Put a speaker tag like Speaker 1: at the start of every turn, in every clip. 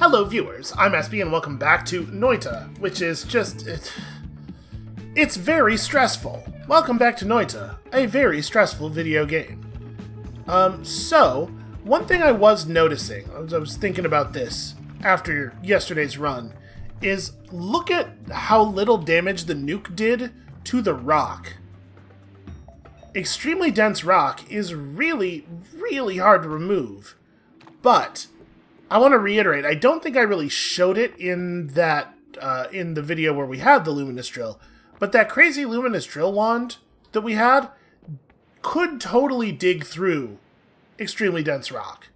Speaker 1: Hello viewers, I'm SB and welcome back to Noita, which is just... It's very stressful. Welcome back to Noita, a very stressful video game. So, one thing I was noticing, I was thinking about this after yesterday's run, is look at how little damage the nuke did to the rock. Extremely dense rock is really, really hard to remove, but I want to reiterate, I don't think I really showed it in that, in the video where we had the luminous drill, but that crazy luminous drill wand that we had could totally dig through extremely dense rock.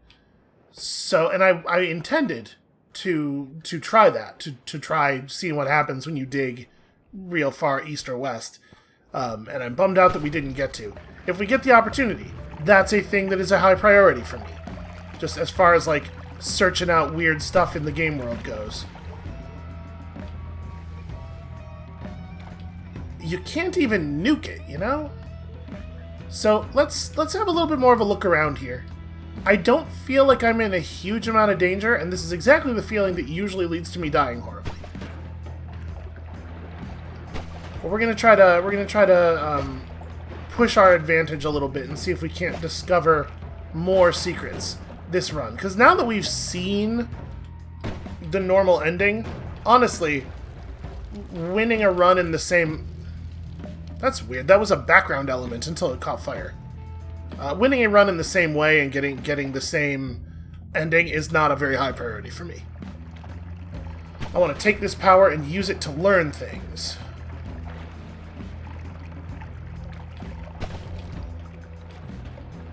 Speaker 1: So, and I intended to try that, to try seeing what happens when you dig real far east or west, and I'm bummed out that we didn't get to. If we get the opportunity, that's a thing that is a high priority for me. Just as far as, like, searching out weird stuff in the game world goes. You can't even nuke it, you know? So let's have a little bit more of a look around here. I don't feel like I'm in a huge amount of danger, and this is exactly the feeling that usually leads to me dying horribly. But we're gonna try to push our advantage a little bit and see if we can't discover more secrets this run, because now that we've seen the normal ending, honestly, winning a run in the same... That's weird. That was a background element until it caught fire. Winning a run in the same way and getting the same ending is not a very high priority for me. I want to take this power and use it to learn things.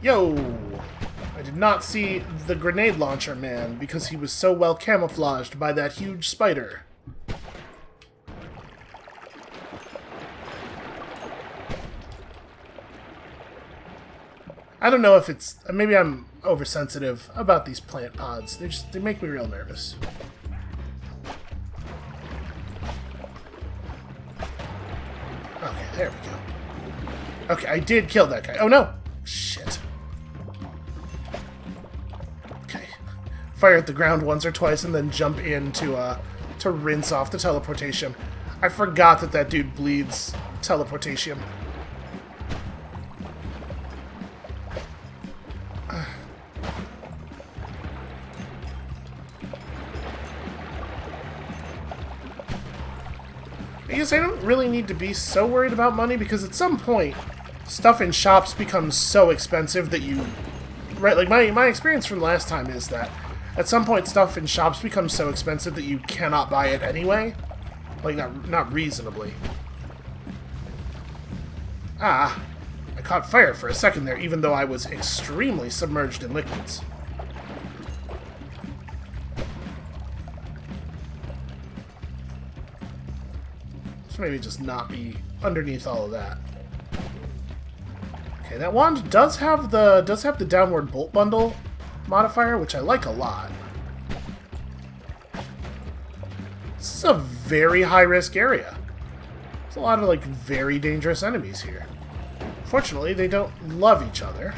Speaker 1: Yo! I did not see the grenade launcher man because he was so well camouflaged by that huge spider. I don't know if it's... maybe I'm oversensitive about these plant pods. They make me real nervous. Okay, there we go. Okay, I did kill that guy. Oh no! Shit. Fire at the ground once or twice and then jump in to rinse off the teleportation. I forgot that dude bleeds teleportation. I guess I don't really need to be so worried about money, because at some point stuff in shops becomes so expensive that you... Right, like my experience from last time is that at some point, stuff in shops becomes so expensive that you cannot buy it anyway. Like, not reasonably. Ah, I caught fire for a second there, even though I was extremely submerged in liquids. So maybe just not be underneath all of that. Okay, that wand does have the downward bolt bundle modifier, which I like a lot. This is a very high-risk area. There's a lot of, like, very dangerous enemies here. Fortunately, they don't love each other.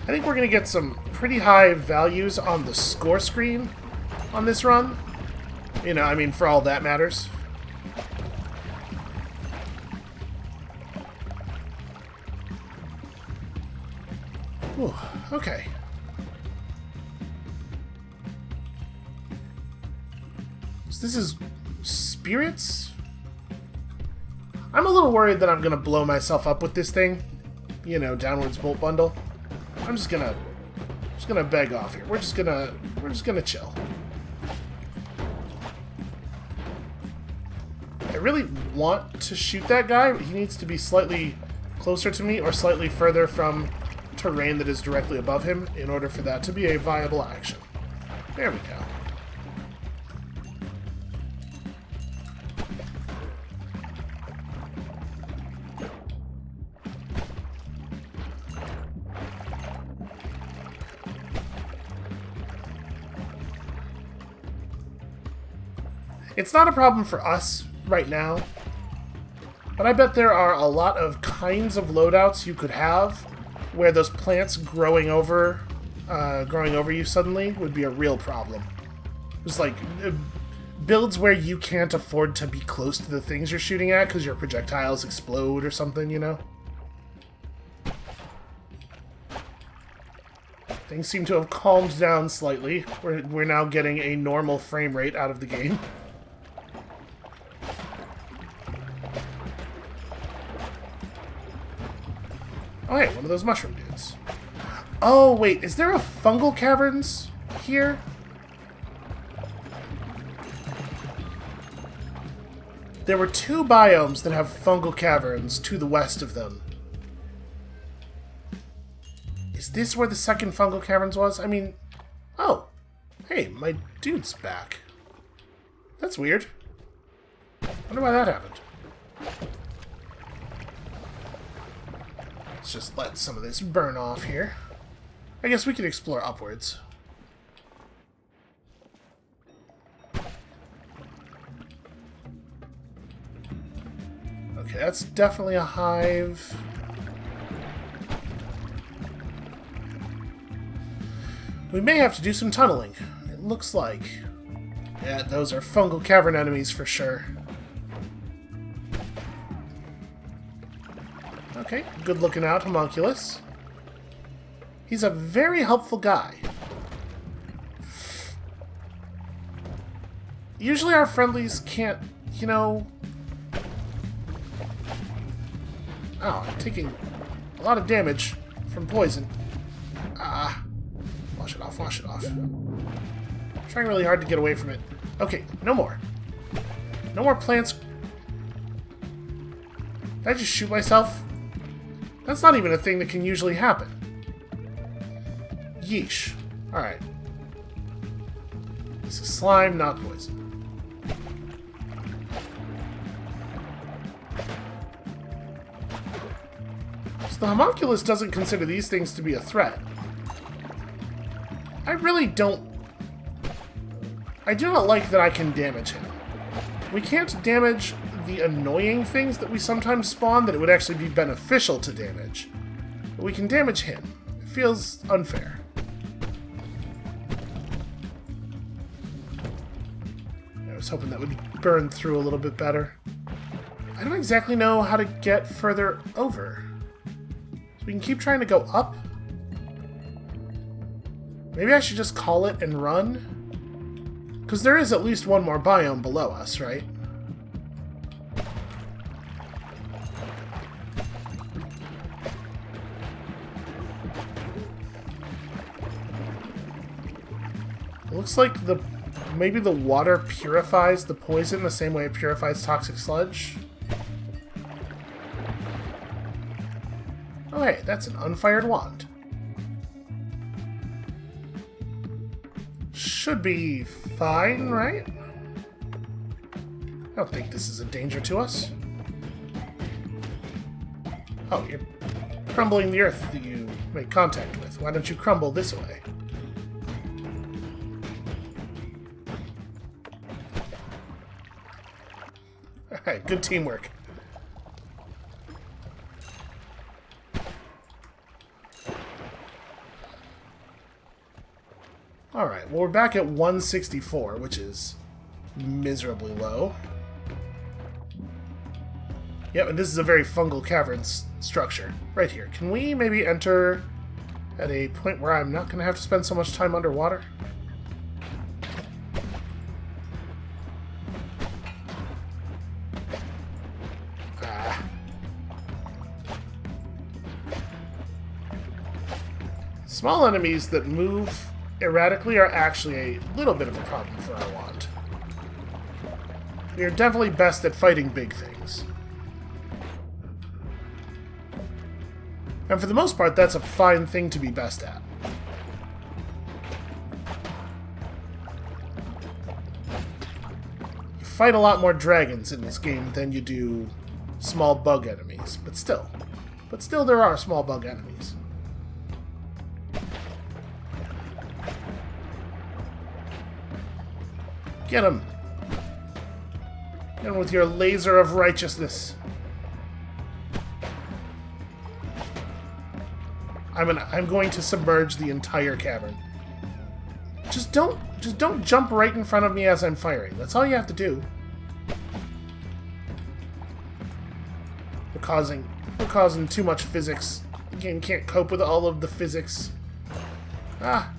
Speaker 1: I think we're going to get some pretty high values on the score screen on this run. You know, I mean, for all that matters. Ooh, okay. So this is spirits? I'm a little worried that I'm gonna blow myself up with this thing. You know, downwards bolt bundle. I'm just gonna beg off here. We're just gonna chill. I really want to shoot that guy, but he needs to be slightly closer to me or slightly further from terrain that is directly above him in order for that to be a viable action. There we go. It's not a problem for us right now, but I bet there are a lot of kinds of loadouts you could have where those plants growing over you suddenly would be a real problem. It's like builds where you can't afford to be close to the things you're shooting at because your projectiles explode or something, you know? Things seem to have calmed down slightly. We're now getting a normal frame rate out of the game. Oh, hey, one of those mushroom dudes. Oh, wait, is there a fungal caverns here? There were 2 biomes that have fungal caverns to the west of them. Is this where the second fungal caverns was? I mean... Oh. Hey, my dude's back. That's weird. Wonder why that happened. Let's just let some of this burn off here. I guess we can explore upwards. Okay, that's definitely a hive. We may have to do some tunneling. It looks like. Yeah, those are fungal cavern enemies for sure. Okay, good looking out, homunculus. He's a very helpful guy. Usually our friendlies can't, you know... Oh, I'm taking a lot of damage from poison. Ah. Wash it off, wash it off. I'm trying really hard to get away from it. Okay, no more. No more plants. Did I just shoot myself? That's not even a thing that can usually happen. Yeesh. Alright. This is slime, not poison. So the homunculus doesn't consider these things to be a threat. I really don't... I do not like that I can damage him. We can't damage the annoying things that we sometimes spawn that it would actually be beneficial to damage. But we can damage him. It feels unfair. I was hoping that would burn through a little bit better. I don't exactly know how to get further over. So we can keep trying to go up? Maybe I should just call it and run? Because there is at least one more biome below us, right? It looks like maybe the water purifies the poison the same way it purifies toxic sludge. Oh hey, that's an unfired wand. Should be fine, right? I don't think this is a danger to us. Oh, you're crumbling the earth that you make contact with. Why don't you crumble this way? Alright, good teamwork. Alright, well we're back at 164, which is miserably low. Yep, and this is a very fungal caverns structure. Right here. Can we maybe enter at a point where I'm not going to have to spend so much time underwater? Small enemies that move erratically are actually a little bit of a problem for our wand. We are definitely best at fighting big things. And for the most part, that's a fine thing to be best at. You fight a lot more dragons in this game than you do small bug enemies, but still. But still there are small bug enemies. Get him! And with your laser of righteousness. I'm going to submerge the entire cavern. Just don't jump right in front of me as I'm firing. That's all you have to do. We're causing too much physics. The game can't cope with all of the physics. Ah.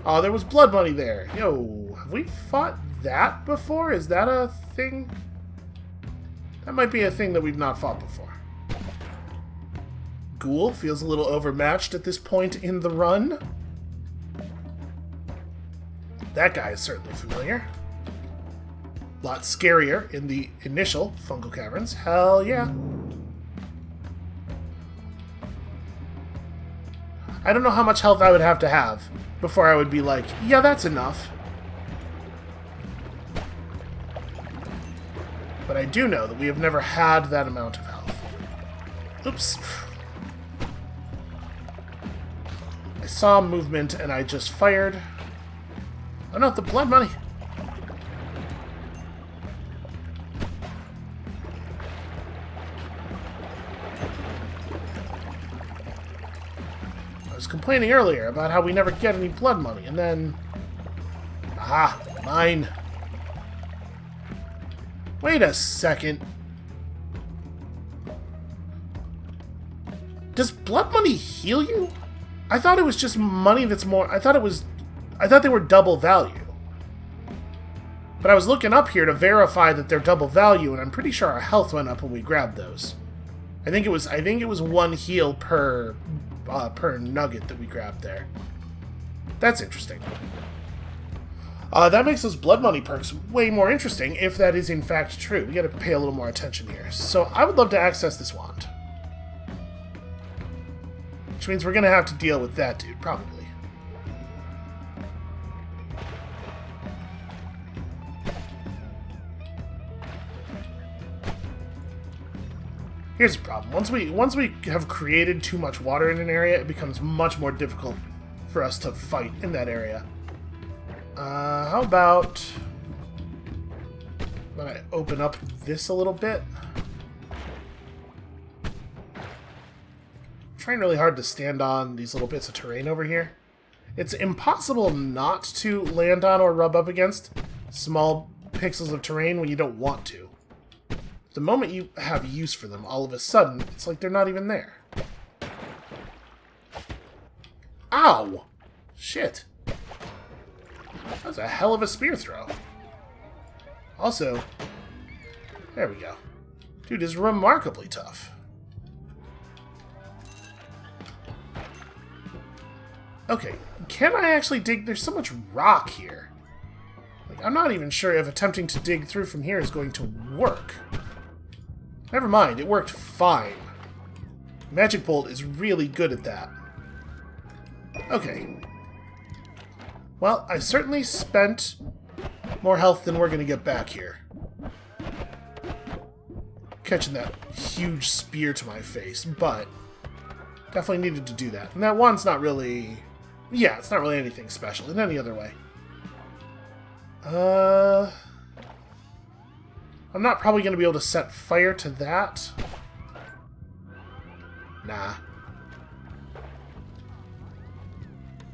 Speaker 1: Oh, there was blood money there. Yo, have we fought that before? Is that a thing? That might be a thing that we've not fought before. Ghoul feels a little overmatched at this point in the run. That guy is certainly familiar. Lot scarier in the initial fungal caverns. Hell yeah. I don't know how much health I would have to have before I would be like, yeah, that's enough. But I do know that we have never had that amount of health. Oops. I saw movement and I just fired. Oh no, the blood money! I was complaining earlier about how we never get any blood money, and then... Aha! Mine! Wait a second. Does blood money heal you? I thought it was just money that's more... I thought they were double value. But I was looking up here to verify that they're double value, and I'm pretty sure our health went up when we grabbed those. I think it was one heal per nugget that we grabbed there. That's interesting. That makes those blood money perks way more interesting, if that is in fact true. We gotta pay a little more attention here. So I would love to access this wand. Which means we're gonna have to deal with that dude, probably. Here's the problem. Once we have created too much water in an area, it becomes much more difficult for us to fight in that area. How about when I open up this a little bit? I'm trying really hard to stand on these little bits of terrain over here. It's impossible not to land on or rub up against small pixels of terrain when you don't want to. The moment you have use for them, all of a sudden, it's like they're not even there. Ow! Shit. That was a hell of a spear throw. Also, there we go. Dude is remarkably tough. Okay, can I actually dig? There's so much rock here. Like, I'm not even sure if attempting to dig through from here is going to work. Never mind, it worked fine. Magic Bolt is really good at that. Okay. Well, I certainly spent more health than we're going to get back here. Catching that huge spear to my face, but definitely needed to do that. And that one's not really... Yeah, it's not really anything special in any other way. I'm not probably going to be able to set fire to that. Nah.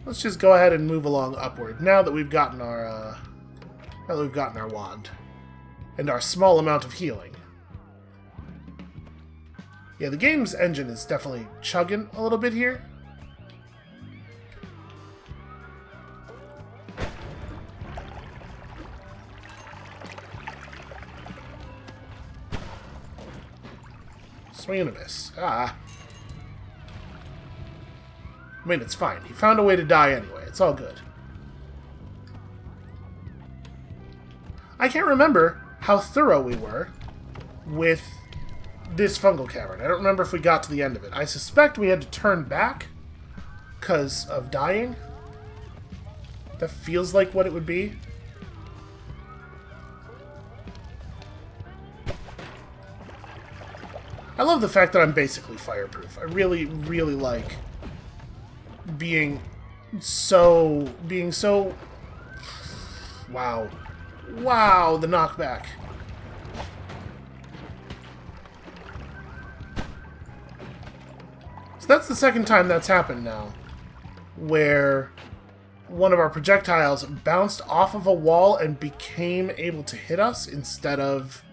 Speaker 1: Let's just go ahead and move along upward now that we've gotten our wand and our small amount of healing. Yeah, the game's engine is definitely chugging a little bit here. Swing and a miss. Ah. I mean, it's fine. He found a way to die anyway. It's all good. I can't remember how thorough we were with this fungal cavern. I don't remember if we got to the end of it. I suspect we had to turn back because of dying. That feels like what it would be. I love the fact that I'm basically fireproof. I really, really like being so... Wow. Wow, the knockback. So that's the second time that's happened now, where one of our projectiles bounced off of a wall and became able to hit us instead of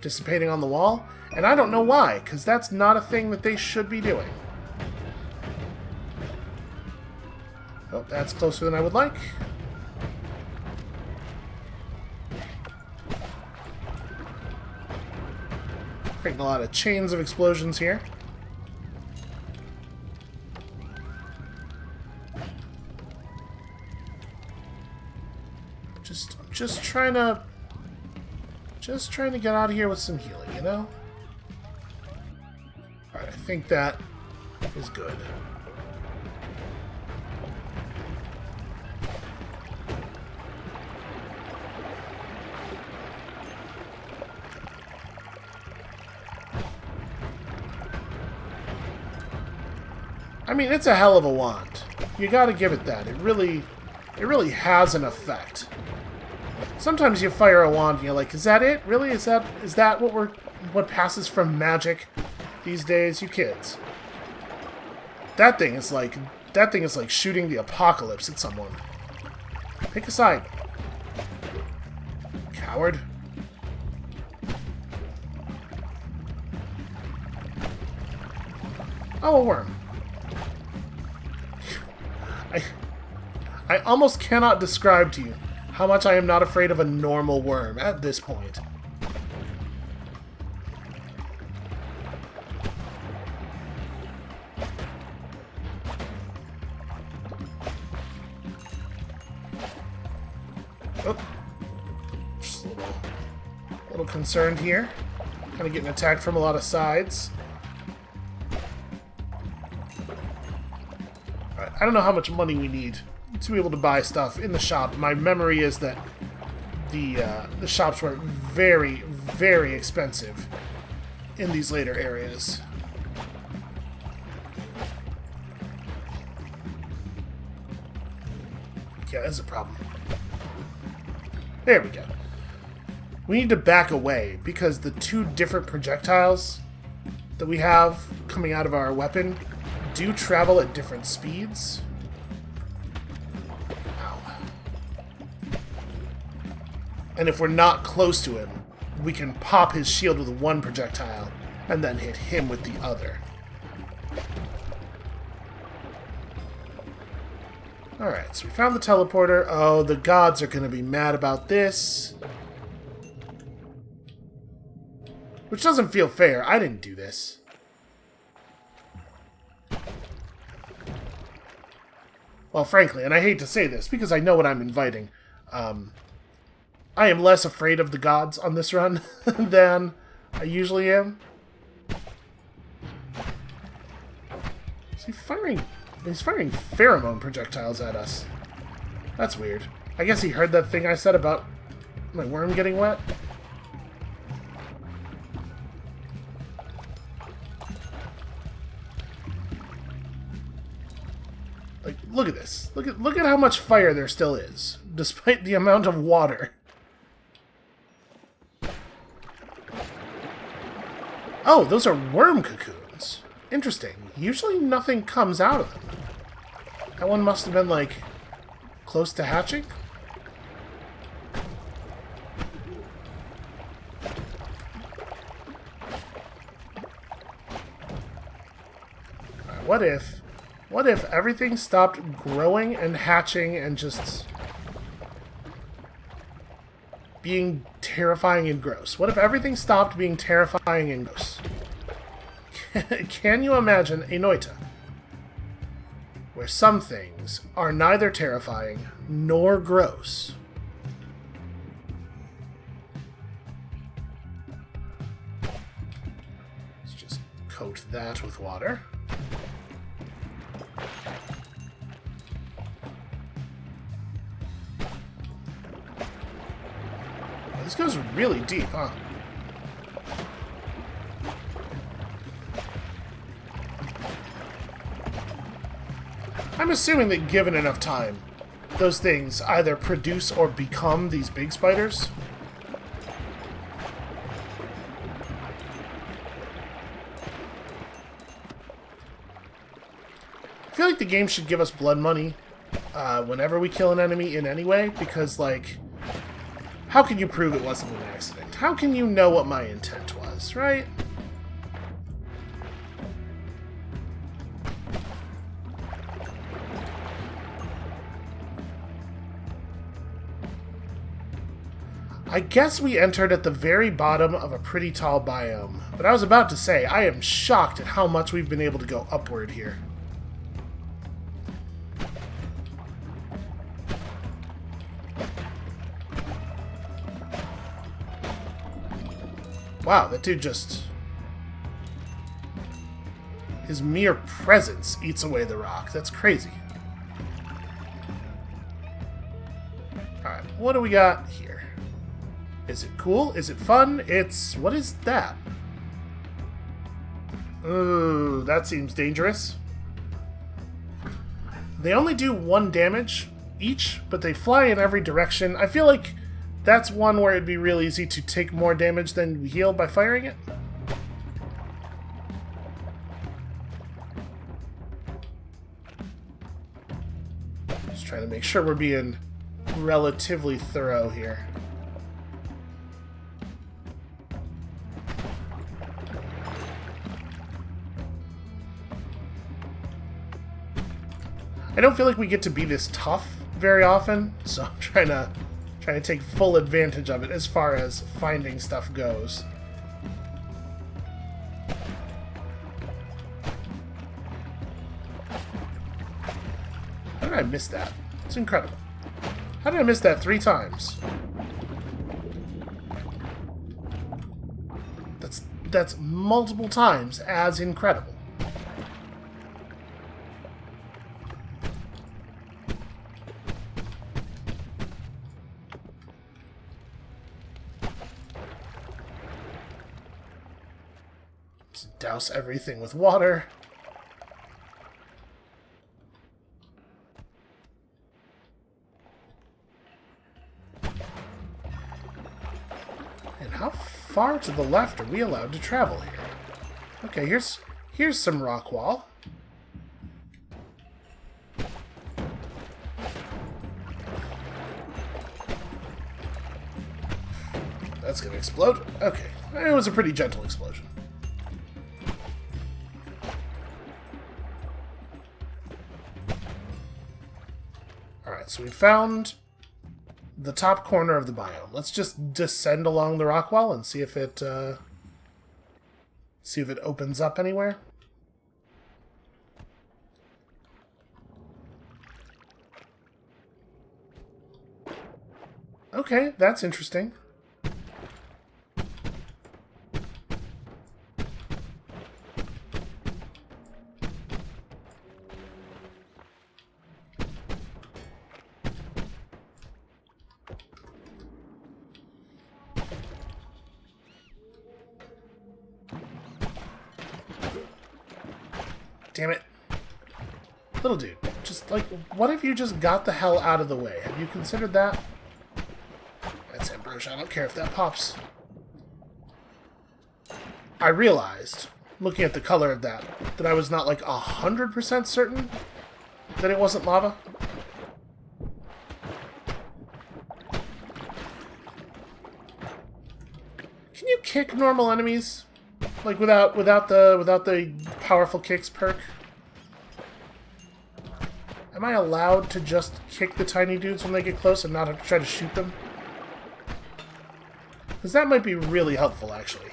Speaker 1: dissipating on the wall. And I don't know why, because that's not a thing that they should be doing. Oh, that's closer than I would like. Creating a lot of chains of explosions here. Just trying to get out of here with some healing, you know? Alright, I think that is good. I mean, it's a hell of a wand. You gotta give it that. It really has an effect. Sometimes you fire a wand and you're like, is that it? Really? Is that what passes from magic these days? You kids. That thing is like shooting the apocalypse at someone. Pick a side. Coward. Oh, a worm. I almost cannot describe to you how much I am not afraid of a normal worm at this point. Oh. Just a little concerned here. Kind of getting attacked from a lot of sides. Alright, I don't know how much money we need to be able to buy stuff in the shop. My memory is that the shops were very, very expensive in these later areas. Yeah, that's a problem. There we go. We need to back away because the two different projectiles that we have coming out of our weapon do travel at different speeds. And if we're not close to him, we can pop his shield with one projectile and then hit him with the other. Alright, so we found the teleporter. Oh, the gods are going to be mad about this. Which doesn't feel fair. I didn't do this. Well, frankly, and I hate to say this because I know what I'm inviting, I am less afraid of the gods on this run than I usually am. He's firing pheromone projectiles at us. That's weird. I guess he heard that thing I said about my worm getting wet. Like, look at this. Look at how much fire there still is, despite the amount of water. Oh, those are worm cocoons. Interesting. Usually nothing comes out of them. That one must have been, like, close to hatching? Alright, what if everything stopped growing and hatching and just being terrifying and gross? What if everything stopped being terrifying and gross? Can you imagine a Noita where some things are neither terrifying nor gross? Let's just coat that with water. This goes really deep, huh? I'm assuming that given enough time, those things either produce or become these big spiders. feel like the game should give us blood money whenever we kill an enemy in any way, because, like, how can you prove it wasn't an accident? How can you know what my intent was, right? I guess we entered at the very bottom of a pretty tall biome, but I was about to say, I am shocked at how much we've been able to go upward here. Wow, that dude just... his mere presence eats away the rock. That's crazy. Alright, what do we got here? Is it cool? Is it fun? It's... what is that? Ooh, that seems dangerous. They only do 1 damage each, but they fly in every direction. I feel like that's one where it'd be real easy to take more damage than heal by firing it. Just trying to make sure we're being relatively thorough here. I don't feel like we get to be this tough very often, so I'm trying to take full advantage of it as far as finding stuff goes. How did I miss that? It's incredible. How did I miss that 3 times? That's multiple times as incredible. Douse everything with water. And how far to the left are we allowed to travel here? Okay, here's some rock wall. That's gonna explode. Okay, it was a pretty gentle explosion. So we found the top corner of the biome. Let's just descend along the rock wall and see if it opens up anywhere. Okay, that's interesting. Damn it. Little dude, just, like, what if you just got the hell out of the way? Have you considered that? That's Ambrosia. I don't care if that pops. I realized, looking at the color of that I was not, like, 100% certain that it wasn't lava. Can you kick normal enemies? Like, without the powerful kicks perk? Am I allowed to just kick the tiny dudes when they get close and not have to try to shoot them? Because that might be really helpful, actually.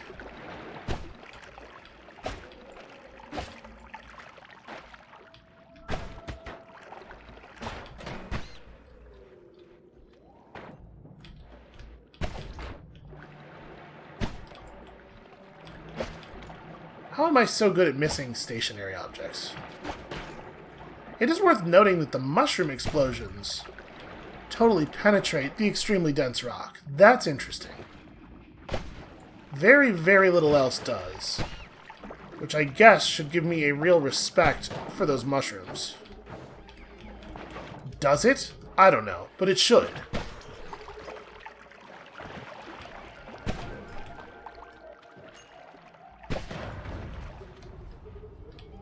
Speaker 1: How am I so good at missing stationary objects? It is worth noting that the mushroom explosions totally penetrate the extremely dense rock. That's interesting. Very, very little else does. Which I guess should give me a real respect for those mushrooms. Does it? I don't know, but it should.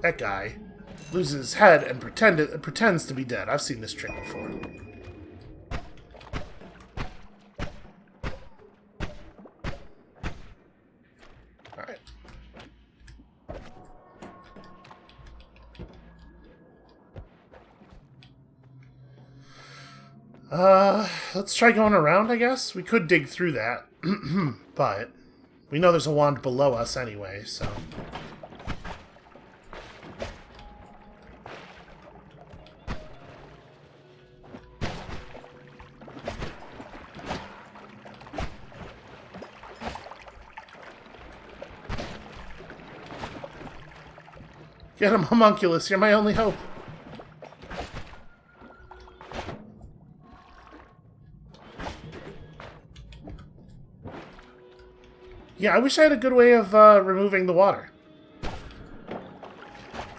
Speaker 1: That guy. loses his head and pretends to be dead. I've seen this trick before. Alright. Let's try going around, I guess. We could dig through that, but we know there's a wand below us anyway, so... Get him, homunculus, you're my only hope. Yeah, I wish I had a good way of removing the water.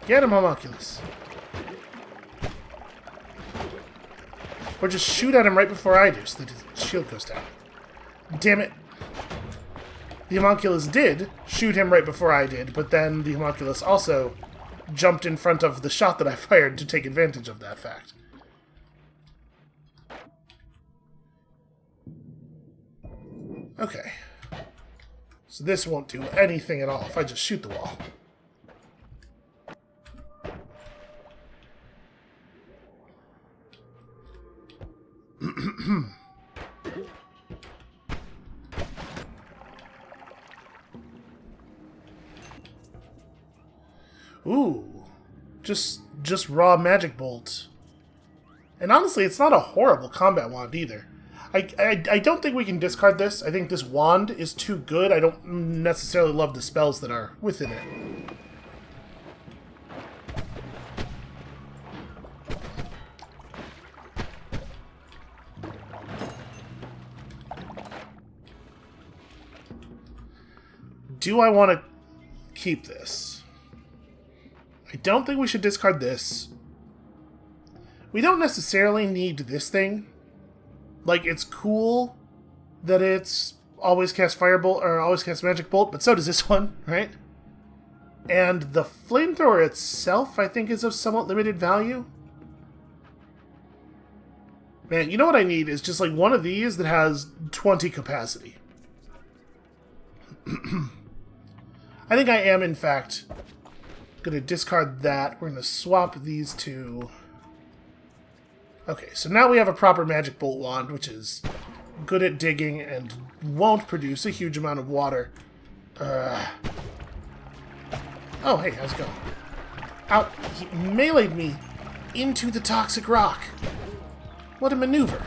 Speaker 1: Get him, homunculus. Or just shoot at him right before I do, so that his shield goes down. Damn it. The homunculus did shoot him right before I did, but then the homunculus also jumped in front of the shot that I fired to take advantage of that fact. Okay. So this won't do anything at all if I just shoot the wall. Ooh. Just raw magic bolt. And honestly, it's not a horrible combat wand either. I don't think we can discard this. I think this wand is too good. I don't necessarily love the spells that are within it. Do I want to keep this? I don't think we should discard this. We don't necessarily need this thing. Like, it's cool that it's always cast Firebolt, or always cast Magic Bolt, but so does this one, right? And the flamethrower itself, I think, is of somewhat limited value. Man, you know what I need is just, like, one of these that has 20 capacity. I think I am, in fact, going to discard that. We're going to swap these two. Okay, so now we have a proper Magic Bolt wand, which is good at digging and won't produce a huge amount of water. Oh, hey, how's it going? Ow, he meleeed me into the toxic rock. What a maneuver.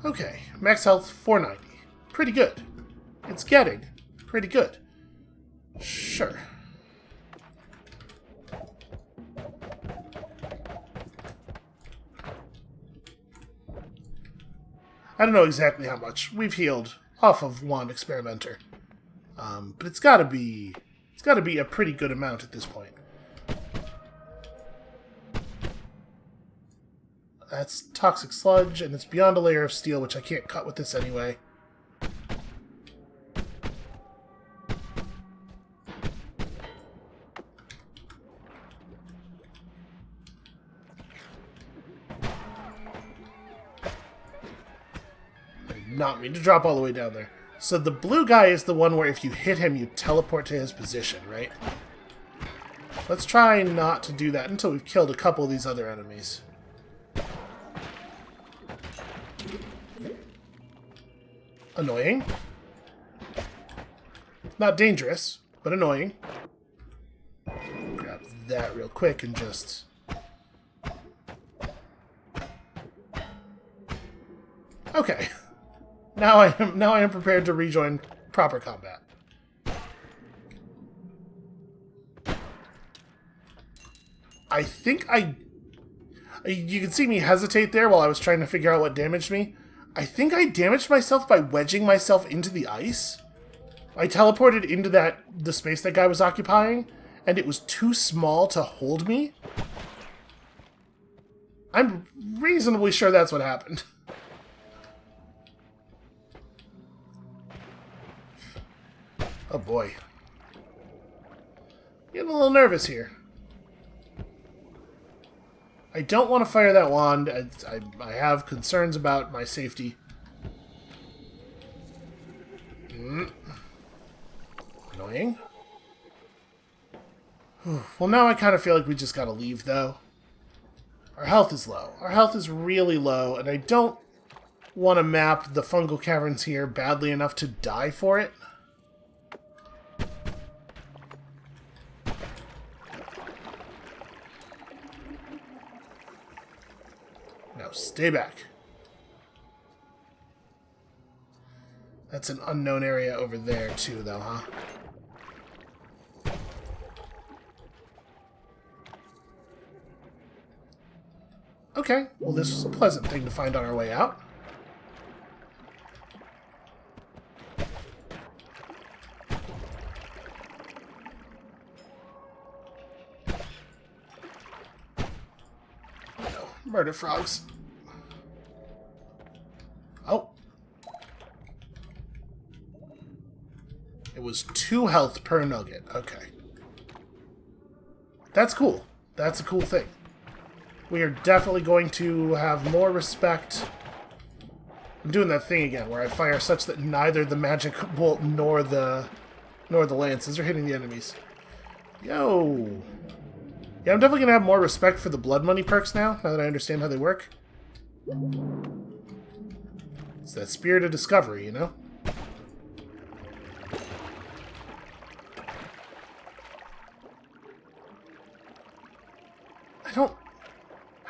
Speaker 1: Okay, max health 490. Pretty good. It's getting pretty good. Sure. I don't know exactly how much we've healed off of Wand Experimenter, but it's got to be a pretty good amount at this point. That's toxic sludge, and it's beyond a layer of steel, which I can't cut with this anyway. I did not mean to drop all the way down there. So the blue guy is the one where if you hit him, you teleport to his position, right? Let's try not to do that until we've killed a couple of these other enemies. Annoying. Not dangerous, but annoying. Grab that real quick and just... Okay. Now I am prepared to rejoin proper combat. I think you can see me hesitate there while I was trying to figure out what damaged me. I think I damaged myself by wedging myself into the ice. I teleported into the space that guy was occupying, and it was too small to hold me. I'm reasonably sure that's what happened. Oh boy. Getting a little nervous here. I don't want to fire that wand. I have concerns about my safety. Annoying. Well, now I kind of feel like we just gotta leave, though. Our health is low. Our health is really low, and I don't want to map the fungal caverns here badly enough to die for it. No, stay back. That's an unknown area over there, too, though, huh? Okay, well, this was a pleasant thing to find on our way out. No, murder frogs. Oh. It was 2 health per nugget. Okay. That's cool. That's a cool thing. We are definitely going to have more respect. I'm doing that thing again, where I fire such that neither the magic bolt nor the lances are hitting the enemies. Yo! Yeah, I'm definitely going to have more respect for the blood money perks now that I understand how they work. It's that spirit of discovery, you know?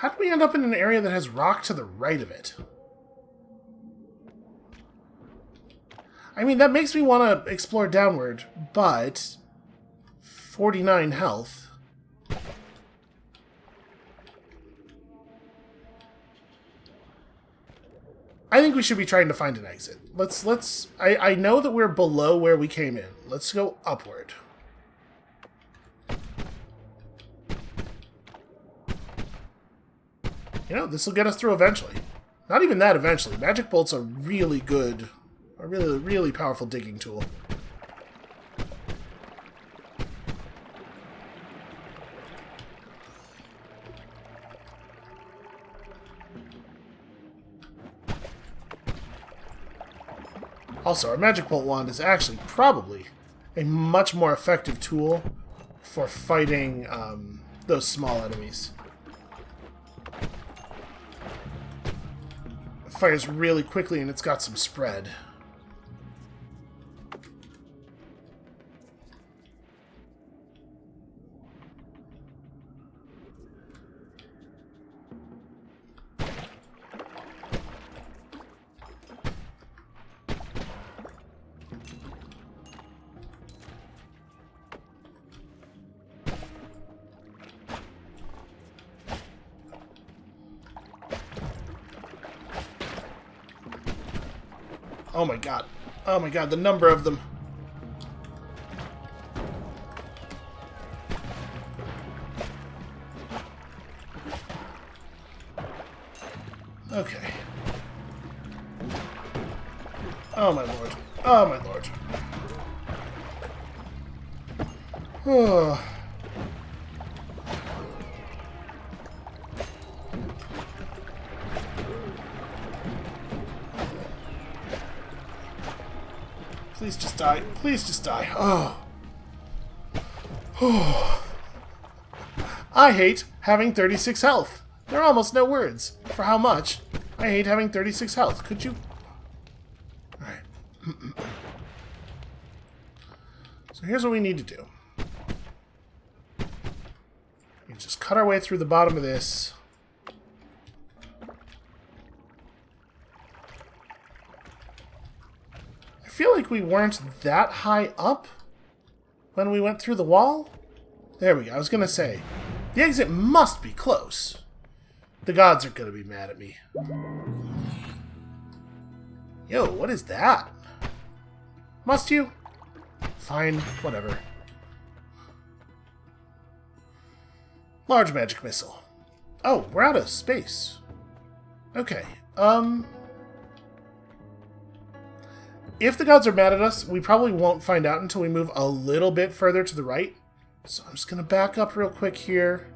Speaker 1: How do we end up in an area that has rock to the right of it? I mean, that makes me want to explore downward, but 49 health. I think we should be trying to find an exit. I know that we're below where we came in. Let's go upward. You know, this will get us through eventually. Not even that eventually. Magic bolts are really good. A really, really powerful digging tool. Also, our magic bolt wand is actually probably a much more effective tool for fighting those small enemies. Fires really quickly and it's got some spread. Oh my god. Oh my god, the number of them. Okay. Oh my lord. Oh my lord. Oh. Please just die. Please just die. Oh. Oh. I hate having 36 health. There are almost no words for how much I hate having 36 health. Could you... Alright. So here's what we need to do. We just cut our way through the bottom of this. I feel like we weren't that high up when we went through the wall. There we go. I was going to say, the exit must be close. The gods are going to be mad at me. Yo, what is that? Must you? Fine, whatever. Large magic missile. Oh, we're out of space. Okay. If the gods are mad at us, we probably won't find out until we move a little bit further to the right. So I'm just going to back up real quick here.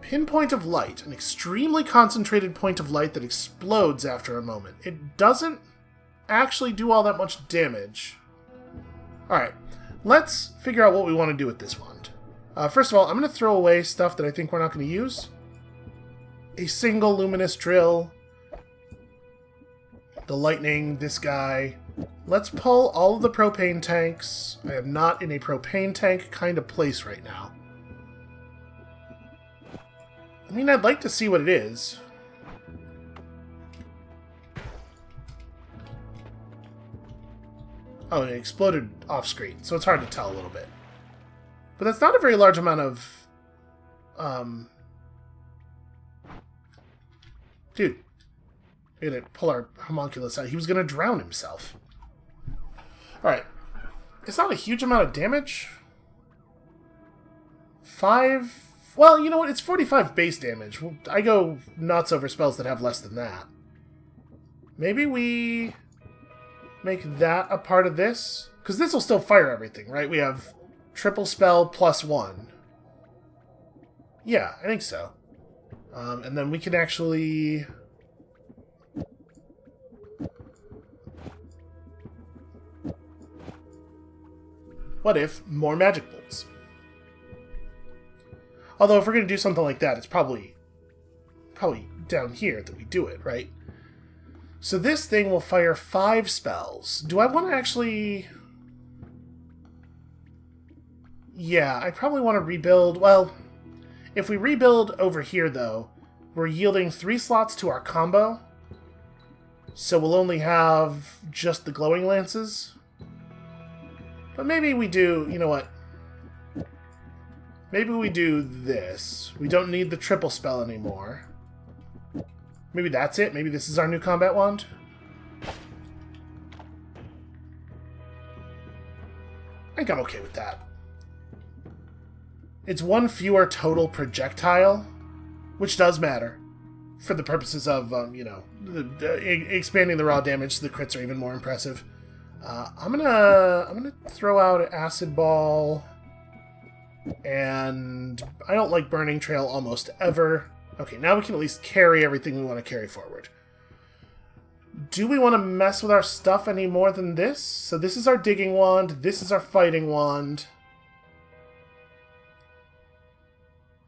Speaker 1: Pinpoint of light. An extremely concentrated point of light that explodes after a moment. It doesn't actually do all that much damage. Alright, let's figure out what we want to do with this wand. First of all, I'm going to throw away stuff that I think we're not going to use. A single luminous drill. The lightning, this guy. Let's pull all of the propane tanks. I am not in a propane tank kind of place right now. I mean, I'd like to see what it is. Oh, it exploded off screen, so it's hard to tell a little bit. But that's not a very large amount of... Dude. We're going to pull our homunculus out. He was going to drown himself. Alright. It's not a huge amount of damage. 5... Well, you know what? It's 45 base damage. I go nuts over spells that have less than that. Maybe we make that a part of this? Because this will still fire everything, right? We have triple spell plus 1. Yeah, I think so. And then we can actually... What if more magic bolts? Although if we're going to do something like that, it's probably down here that we do it, right? So this thing will fire 5 spells. Do I want to actually... Yeah, I probably want to rebuild... Well, if we rebuild over here, though, we're yielding 3 slots to our combo. So we'll only have just the glowing lances. But maybe we do... You know what? Maybe we do this. We don't need the triple spell anymore. Maybe that's it? Maybe this is our new combat wand? I think I'm okay with that. It's 1 fewer total projectile, which does matter for the purposes of, you know, expanding the raw damage so the crits are even more impressive. I'm gonna throw out an acid ball, and I don't like burning trail almost ever. Okay, now we can at least carry everything we want to carry forward. Do we want to mess with our stuff any more than this? So this is our digging wand, this is our fighting wand.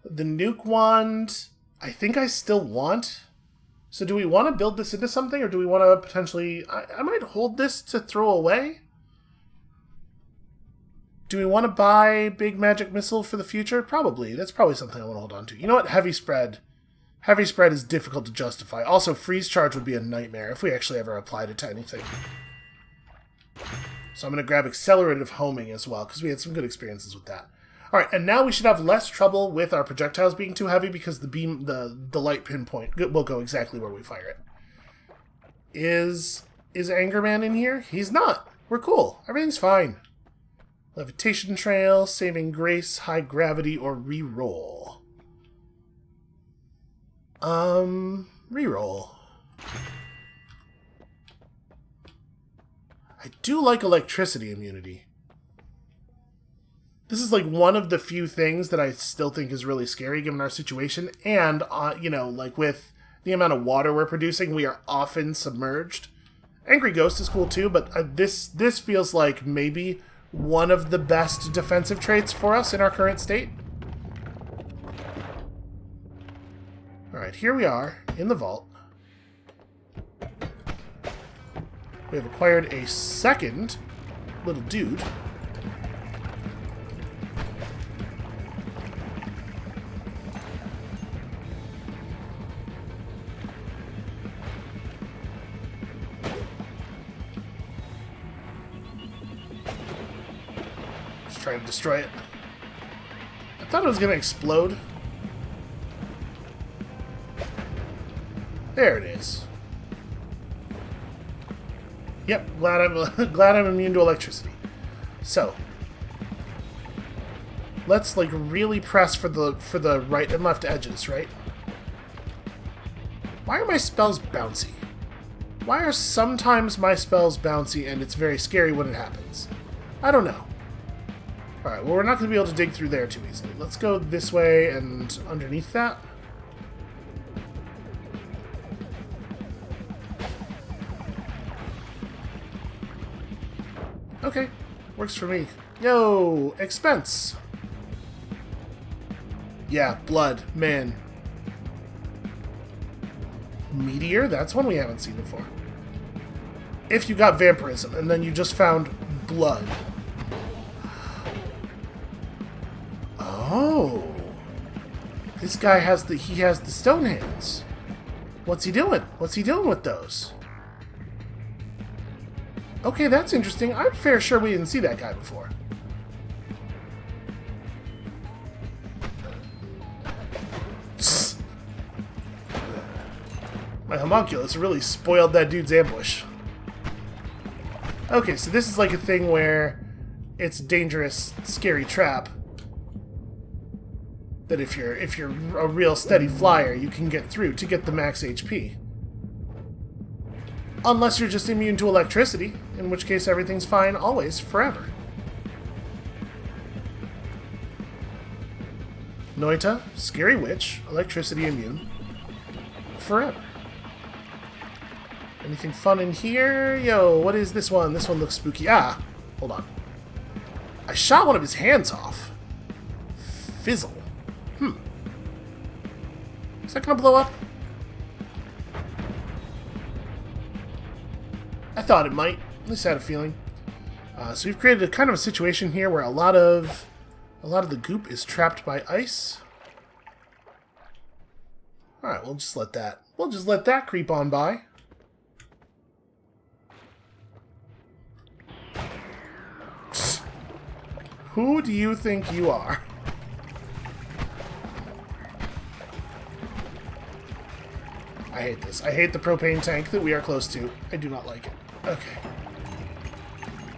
Speaker 1: The nuke wand, I think I still want. So do we want to build this into something, or do we want to potentially... I might hold this to throw away. Do we want to buy big magic missile for the future? Probably. That's probably something I want to hold on to. You know what? Heavy spread. Heavy spread is difficult to justify. Also, freeze charge would be a nightmare if we actually ever applied it to anything. So I'm going to grab accelerative homing as well, because we had some good experiences with that. Alright, and now we should have less trouble with our projectiles being too heavy, because the beam, the light pinpoint will go exactly where we fire it. Is Angerman in here? He's not. We're cool. Everything's fine. Levitation trail, saving grace, high gravity, or reroll. Reroll. I do like electricity immunity. This is like one of the few things that I still think is really scary given our situation. And, you know, like with the amount of water we're producing, we are often submerged. Angry Ghost is cool too, but this feels like maybe one of the best defensive traits for us in our current state. Alright, here we are in the vault. We have acquired a second little dude. Just trying to destroy it. I thought it was going to explode. There it is. Yep, glad I'm immune to electricity. So, Let's, like, really press for the right and left edges, right? Why are my spells bouncy? Why are sometimes my spells bouncy and it's very scary when it happens? I don't know. Alright, well, we're not going to be able to dig through there too easily. Let's go this way and underneath that. Okay, works for me. Yo, expense. Yeah, blood, man. Meteor? That's one we haven't seen before. If you got vampirism and then you just found blood. Oh. This guy has the stone hands. What's he doing? What's he doing with those? Okay, that's interesting. I'm fair sure we didn't see that guy before. My homunculus really spoiled that dude's ambush. Okay, so this is like a thing where it's a dangerous, scary trap that if you're a real steady flyer, you can get through to get the max HP. Unless you're just immune to electricity, in which case everything's fine always, forever. Noita, scary witch, electricity immune, forever. Anything fun in here? Yo, what is this one? This one looks spooky. Ah, hold on. I shot one of his hands off. Fizzle. Is that gonna blow up? I thought it might. At least I had a feeling. So we've created a kind of a situation here where a lot of the goop is trapped by ice. All right, we'll just let that creep on by. Who do you think you are? I hate this. I hate the propane tank that we are close to. I do not like it. Okay.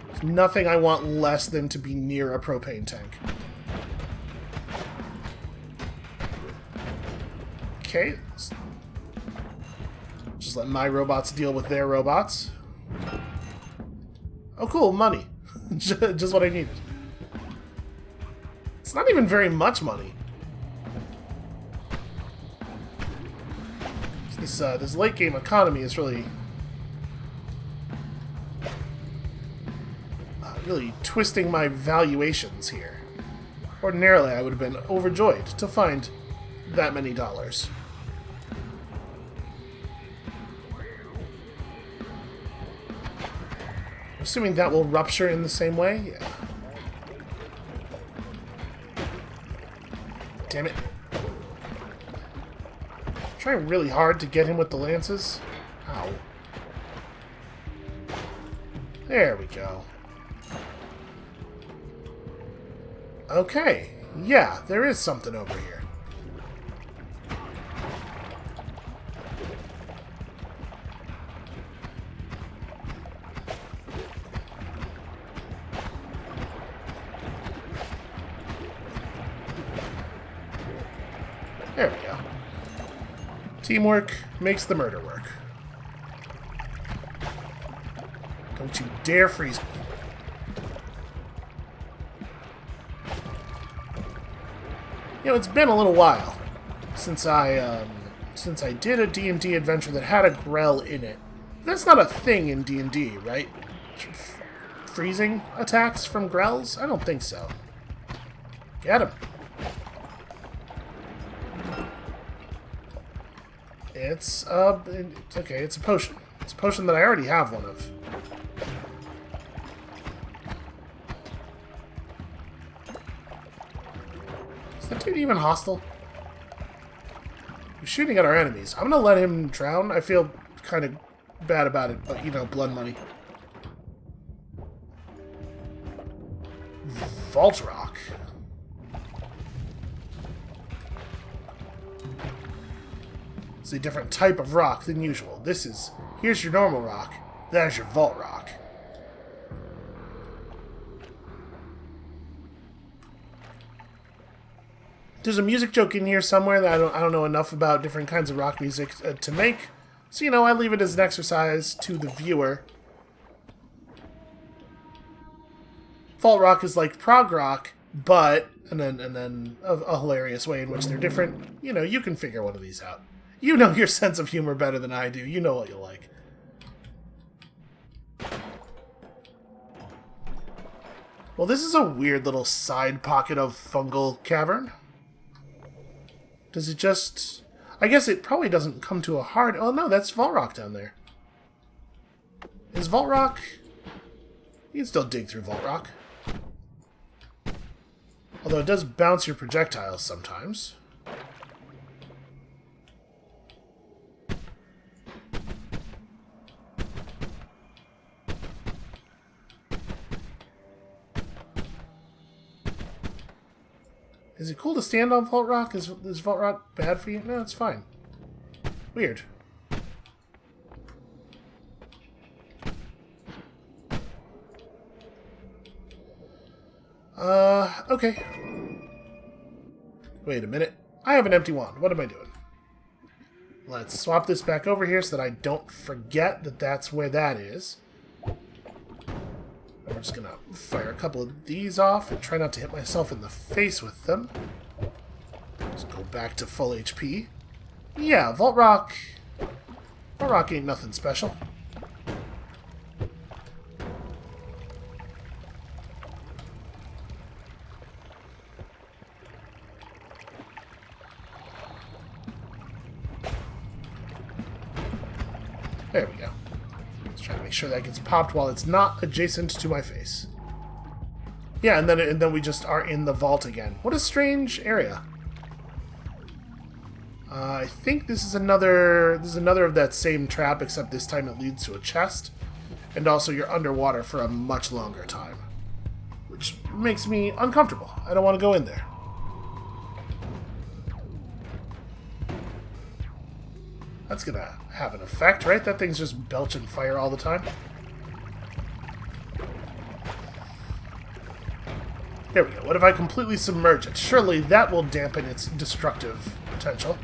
Speaker 1: There's nothing I want less than to be near a propane tank. Okay. Just let my robots deal with their robots. Oh, cool. Money. Just what I needed. It's not even very much money. This late game economy is really twisting my valuations here. Ordinarily, I would have been overjoyed to find that many dollars. Assuming that will rupture in the same way? Yeah. Damn it. Trying really hard to get him with the lances. Ow. There we go. Okay. Yeah, there is something over here. There we go. Teamwork makes the murder work. Don't you dare freeze me. You know, it's been a little while since I did a D&D adventure that had a grell in it. That's not a thing in D&D, right? Freezing attacks from grells? I don't think so. Get him. It's okay, it's a potion. It's a potion that I already have one of. Is that dude even hostile? He's shooting at our enemies. I'm gonna let him drown. I feel kind of bad about it, but you know, blood money. Vault rock. It's a different type of rock than usual. Here's your normal rock. That is your vault rock. There's a music joke in here somewhere that I don't know enough about different kinds of rock music to make. So, you know, I leave it as an exercise to the viewer. Vault rock is like prog rock, but and then a hilarious way in which they're different. You know, you can figure one of these out. You know your sense of humor better than I do. You know what you like. Well, this is a weird little side pocket of fungal cavern. Does it just... I guess it probably doesn't come to a hard... Oh, no, that's vault rock down there. Is vault rock... You can still dig through vault rock. Although it does bounce your projectiles sometimes. Is it cool to stand on vault rock? Is vault rock bad for you? No, it's fine. Weird. Okay. Wait a minute. I have an empty wand. What am I doing? Let's swap this back over here so that I don't forget that that's where that is. We're just gonna fire a couple of these off and try not to hit myself in the face with them. Let's go back to full HP. Yeah, Vault Rock ain't nothing special. There we go. Let's try to make sure that gets popped while it's not adjacent to my face. Yeah, and then we just are in the vault again. What a strange area. I think this is another of that same trap, except this time it leads to a chest, and also you're underwater for a much longer time, which makes me uncomfortable. I don't want to go in there. That's gonna have an effect, right? That thing's just belching fire all the time. There we go. What if I completely submerge it? Surely that will dampen its destructive potential.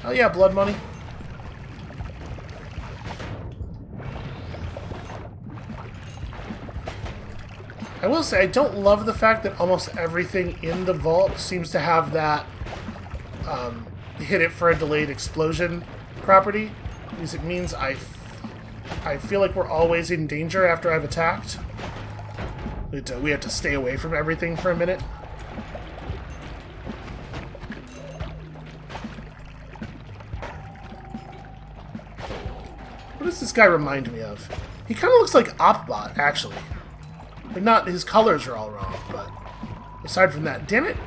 Speaker 1: Oh yeah, blood money. I will say, I don't love the fact that almost everything in the vault seems to have that hit it for a delayed explosion property, because it means I feel like we're always in danger after I've attacked. We have to stay away from everything for a minute. What does this guy remind me of? He kind of looks like Opbot, actually. Like, not his colors are all wrong, but aside from that, damn it.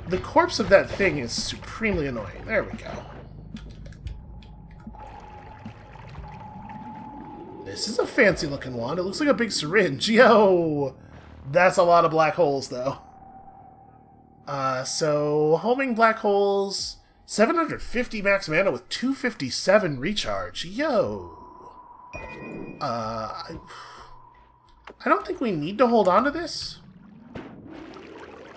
Speaker 1: The corpse of that thing is supremely annoying. There we go. This is a fancy looking wand. It looks like a big syringe. Yo! That's a lot of black holes, though. So, homing black holes, 750 max mana with 257 recharge. Yo! I don't think we need to hold on to this.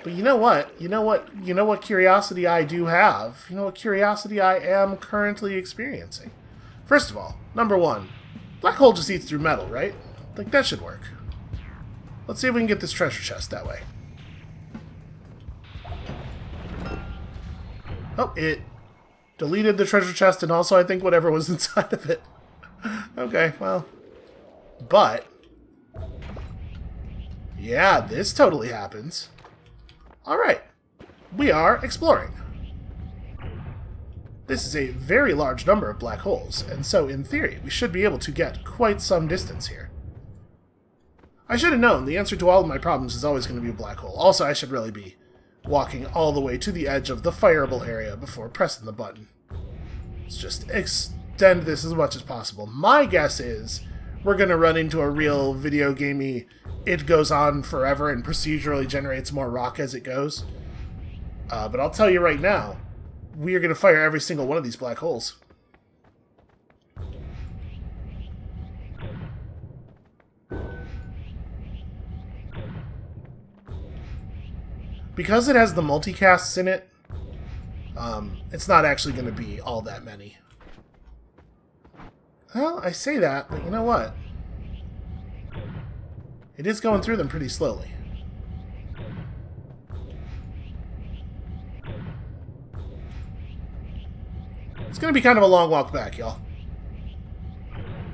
Speaker 1: But you know what? You know what curiosity I do have? You know what curiosity I am currently experiencing? First of all, number one, black hole just eats through metal, right? Like, that should work. Let's see if we can get this treasure chest that way. Oh, it deleted the treasure chest and also I think whatever was inside of it. Okay, well. But yeah, this totally happens. Alright, we are exploring. This is a very large number of black holes, and so in theory, we should be able to get quite some distance here. I should have known the answer to all of my problems is always going to be a black hole. Also, I should really be walking all the way to the edge of the fireable area before pressing the button. Let's just extend this as much as possible. My guess is we're going to run into a real video gamey, it goes on forever and procedurally generates more rock as it goes. But I'll tell you right now, we are going to fire every single one of these black holes. Because it has the multicasts in it, it's not actually going to be all that many. Well, I say that, but you know what? It is going through them pretty slowly. It's going to be kind of a long walk back, y'all.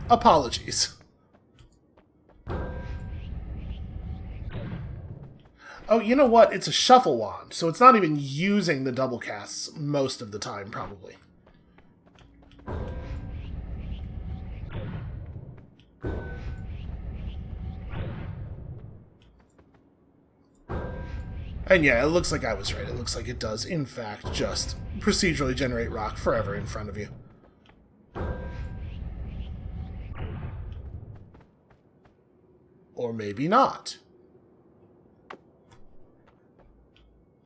Speaker 1: Apologies. Oh, you know what? It's a shuffle wand, so it's not even using the double casts most of the time, probably. And yeah, it looks like I was right. It looks like it does, in fact, just procedurally generate rock forever in front of you. Or maybe not.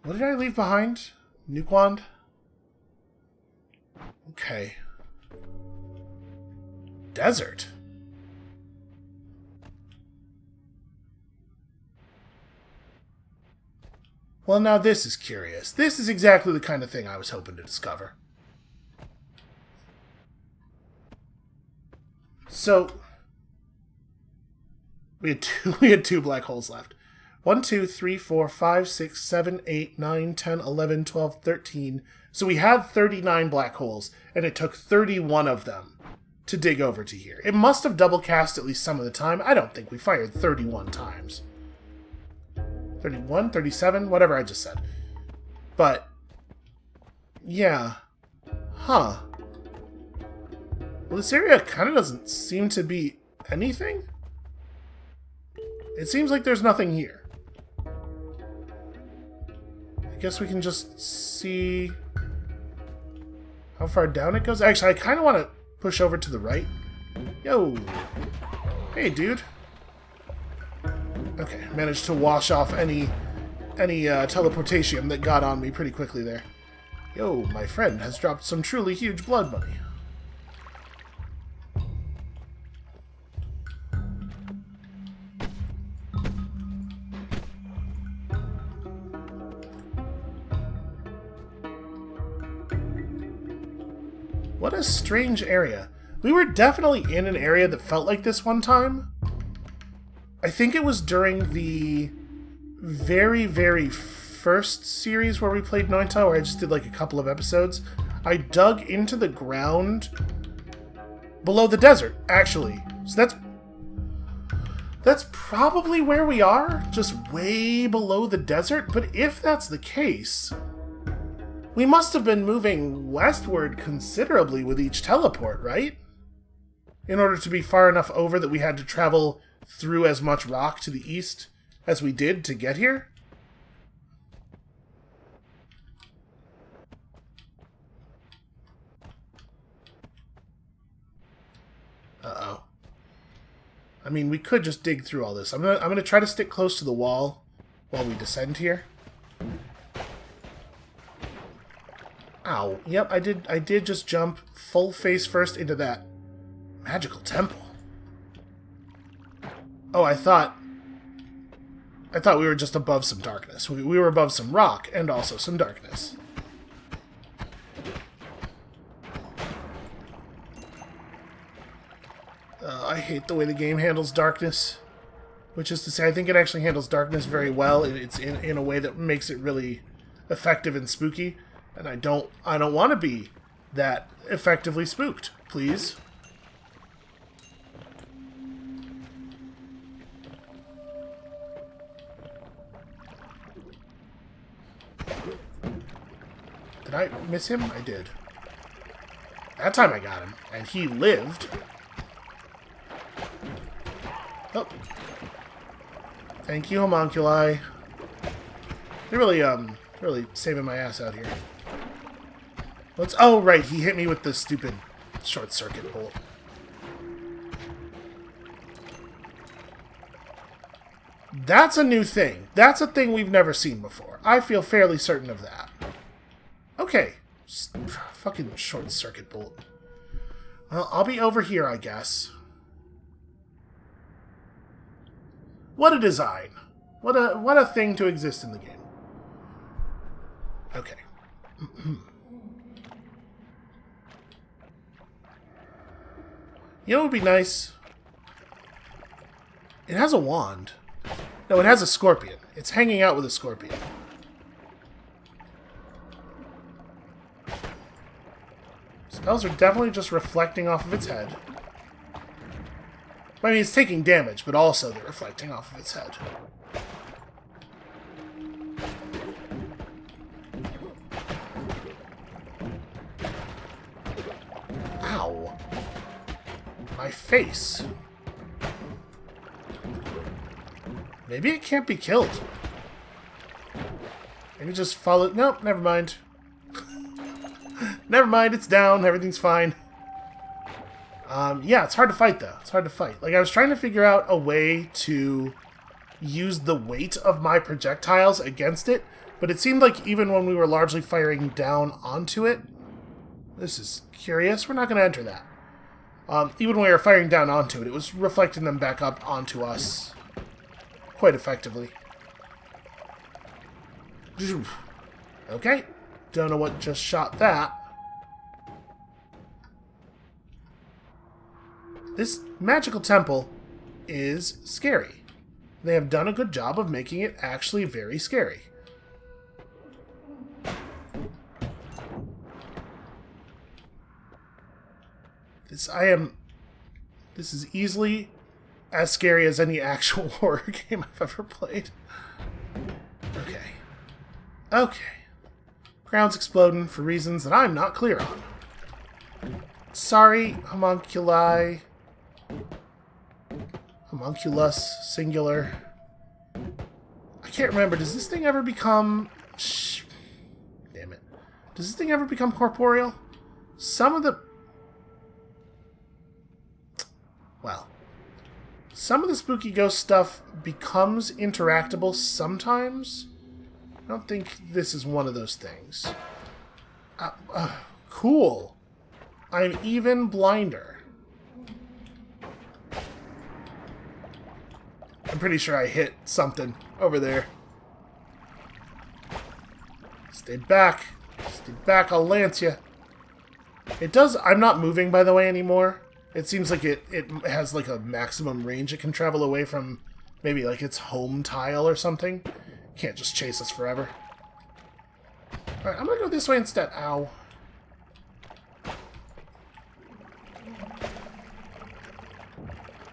Speaker 1: What did I leave behind? Nuke wand? Okay. Desert. Well, now this is curious. This is exactly the kind of thing I was hoping to discover. So, we had two black holes left. 1, 2, 3, 4, 5, 6, 7, 8, 9, 10, 11, 12, 13. So we had 39 black holes, and it took 31 of them to dig over to here. It must have double cast at least some of the time. I don't think we fired 31 times. 31, 37, whatever I just said. But, yeah. Huh. Well, this area kind of doesn't seem to be anything. It seems like there's nothing here. I guess we can just see how far down it goes. Actually, I kind of want to push over to the right. Yo. Hey, dude. Okay, managed to wash off any teleportation that got on me pretty quickly there. Yo, my friend has dropped some truly huge blood money. What a strange area. We were definitely in an area that felt like this one time. I think it was during the very, very first series where we played Noita, where I just did like a couple of episodes. I dug into the ground below the desert, actually. So that's probably where we are, just way below the desert. But if that's the case, we must have been moving westward considerably with each teleport, right? In order to be far enough over that we had to travel through as much rock to the east as we did to get here? Uh-oh. I mean, we could just dig through all this. I'm gonna try to stick close to the wall while we descend here. Ow. Yep, I did just jump full face first into that magical temple. Oh, I thought we were just above some darkness. We were above some rock and also some darkness. I hate the way the game handles darkness. Which is to say, I think it actually handles darkness very well. It's in a way that makes it really effective and spooky. And I don't want to be that effectively spooked, please. Did I miss him? I did. That time I got him, and he lived. Oh. Thank you, homunculi. They're really saving my ass out here. Oh, right, he hit me with the stupid short circuit bolt. That's a new thing. That's a thing we've never seen before. I feel fairly certain of that. Okay. Fucking short circuit bolt. Well, I'll be over here, I guess. What a design. What a thing to exist in the game. Okay. You know what would be nice? It has a wand. No, it has a scorpion. It's hanging out with a scorpion. Spells are definitely just reflecting off of its head. I mean, it's taking damage, but also they're reflecting off of its head. Ow. My face. Maybe it can't be killed. Maybe just follow... Nope, never mind. Never mind, it's down. Everything's fine. Yeah, it's hard to fight, though. It's hard to fight. Like, I was trying to figure out a way to use the weight of my projectiles against it, but it seemed like even when we were largely firing down onto it... This is curious. We're not going to enter that. Even when we were firing down onto it, it was reflecting them back up onto us quite effectively. Okay. Don't know what just shot that. This magical temple is scary. They have done a good job of making it actually very scary. This is easily as scary as any actual horror game I've ever played. Okay. Okay. Ground's exploding for reasons that I'm not clear on. Sorry, homunculi. Homunculus, singular. I can't remember. Does this thing ever become... Damn it. Does this thing ever become corporeal? Some of the... Well. Some of the spooky ghost stuff becomes interactable sometimes. I don't think this is one of those things. Cool. I'm even blinder. I'm pretty sure I hit something over there. Stay back. Stay back, I'll lance you. It does... I'm not moving, by the way, anymore. It seems like it has like a maximum range it can travel away from maybe like its home tile or something. Can't just chase us forever. Alright, I'm gonna go this way instead. Ow.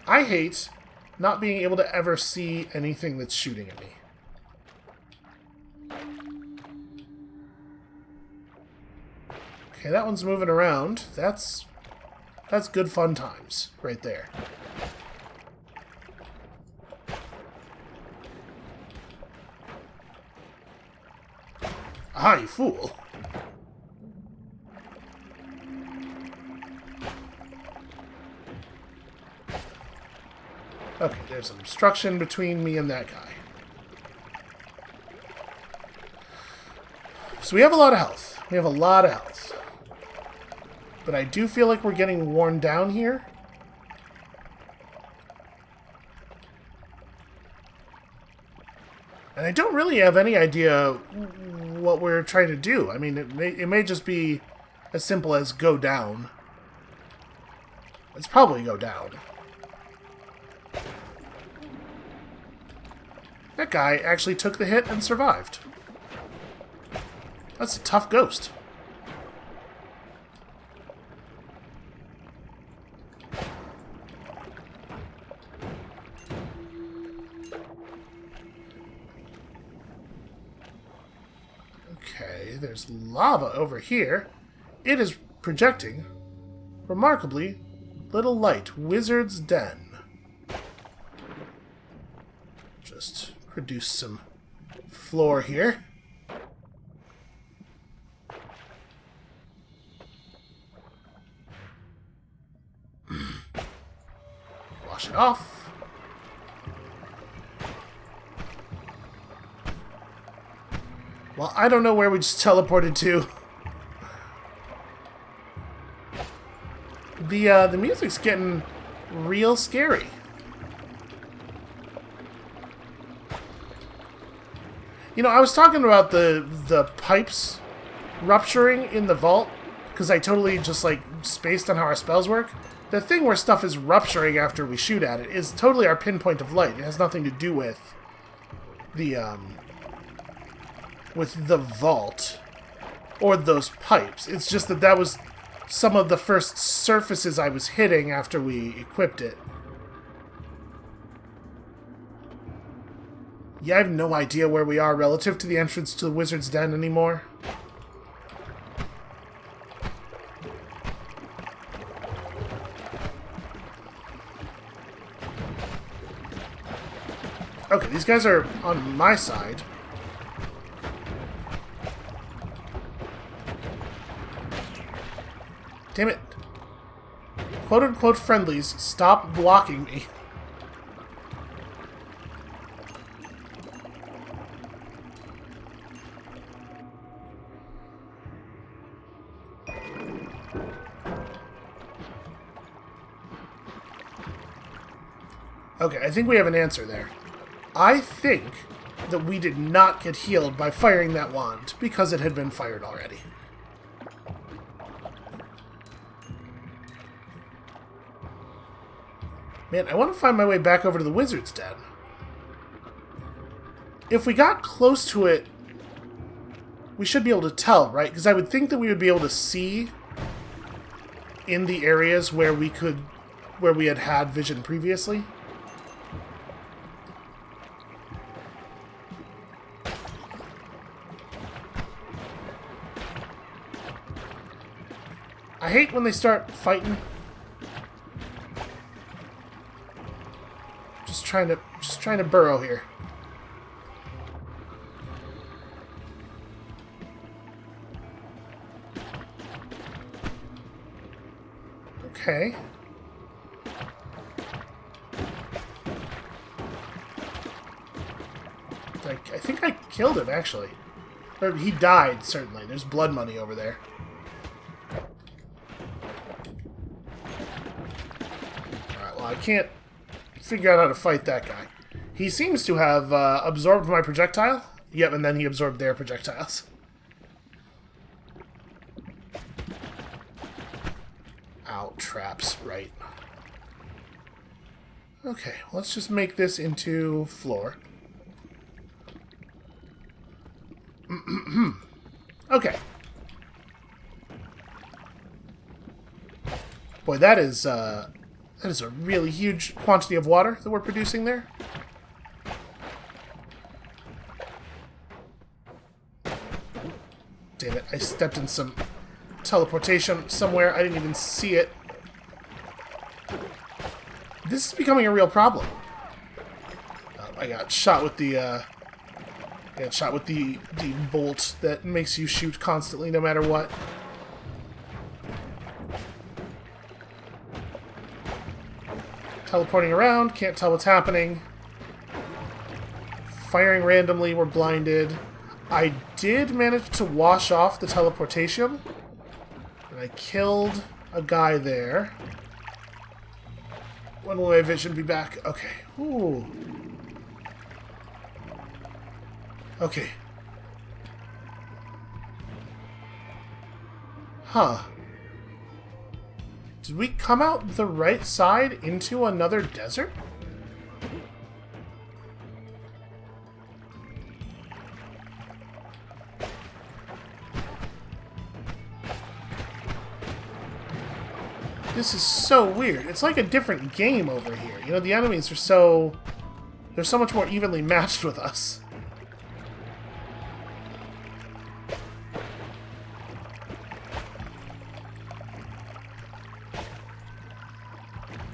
Speaker 1: I hate not being able to ever see anything that's shooting at me. Okay, that one's moving around. That's good fun times right there. Ah, you fool. Okay, there's an obstruction between me and that guy. So we have a lot of health. We have a lot of health. But I do feel like we're getting worn down here. And I don't really have any idea what we're trying to do. I mean, it may just be as simple as go down. It's probably go down. That guy actually took the hit and survived. That's a tough ghost. Okay, there's lava over here. It is projecting remarkably little light. Wizard's Den. Just produce some floor here. Wash it off. Well, I don't know where we just teleported to. The music's getting real scary. You know, I was talking about the pipes rupturing in the vault, because I totally just, like, spaced on how our spells work. The thing where stuff is rupturing after we shoot at it is totally our pinpoint of light. It has nothing to do with the vault or those pipes. It's just that that was some of the first surfaces I was hitting after we equipped it. Yeah, I have no idea where we are relative to the entrance to the Wizard's Den anymore. Okay, these guys are on my side. Damn it. Quote-unquote friendlies, stop blocking me. Okay, I think we have an answer there. I think that we did not get healed by firing that wand because it had been fired already. Man, I want to find my way back over to the Wizard's Den. If we got close to it, we should be able to tell, right? Because I would think that we would be able to see in the areas where we had vision previously. I hate when they start fighting. Just trying to burrow here. Okay. I think I killed him, actually. Or he died, certainly. There's blood money over there. Alright, well, I can't figure out how to fight that guy. He seems to have absorbed my projectile. Yep, and then he absorbed their projectiles. Ow, traps, right. Okay, let's just make this into floor. Okay. Boy, that is a really huge quantity of water that we're producing there. Damn it, I stepped in some teleportation somewhere. I didn't even see it. This is becoming a real problem. I got shot with the bolt that makes you shoot constantly no matter what. Teleporting around, can't tell what's happening. Firing randomly, we're blinded. I did manage to wash off the teleportation. And I killed a guy there. When will my vision be back? Okay. Ooh. Okay. Huh. Did we come out the right side into another desert? This is so weird. It's like a different game over here. You know, the enemies are they're so much more evenly matched with us.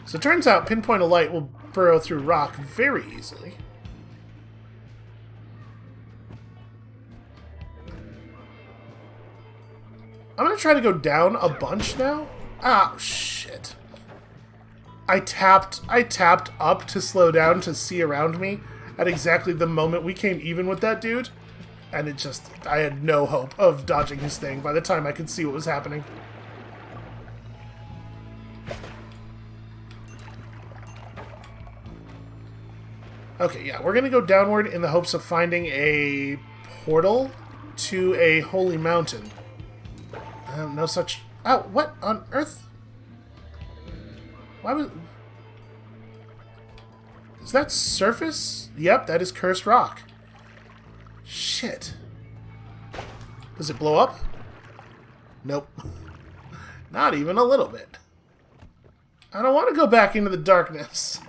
Speaker 1: So it turns out pinpoint of light will burrow through rock very easily. I'm gonna try to go down a bunch now. Ah, shit. I tapped up to slow down to see around me at exactly the moment we came even with that dude. And I had no hope of dodging his thing by the time I could see what was happening. Okay, yeah, we're gonna go downward in the hopes of finding a portal to a holy mountain. No such... Oh, what on earth? Why was... Is that surface? Yep, that is cursed rock. Shit. Does it blow up? Nope. Not even a little bit. I don't want to go back into the darkness.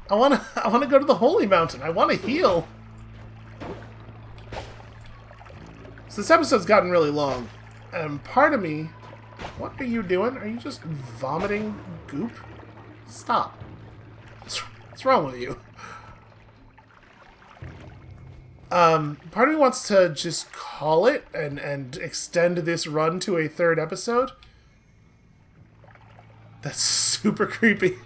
Speaker 1: I want to go to the holy mountain. I want to heal. So this episode's gotten really long. And part of me... What are you doing? Are you just vomiting goop? Stop. What's wrong with you? Part of me wants to just call it and extend this run to a third episode. That's super creepy.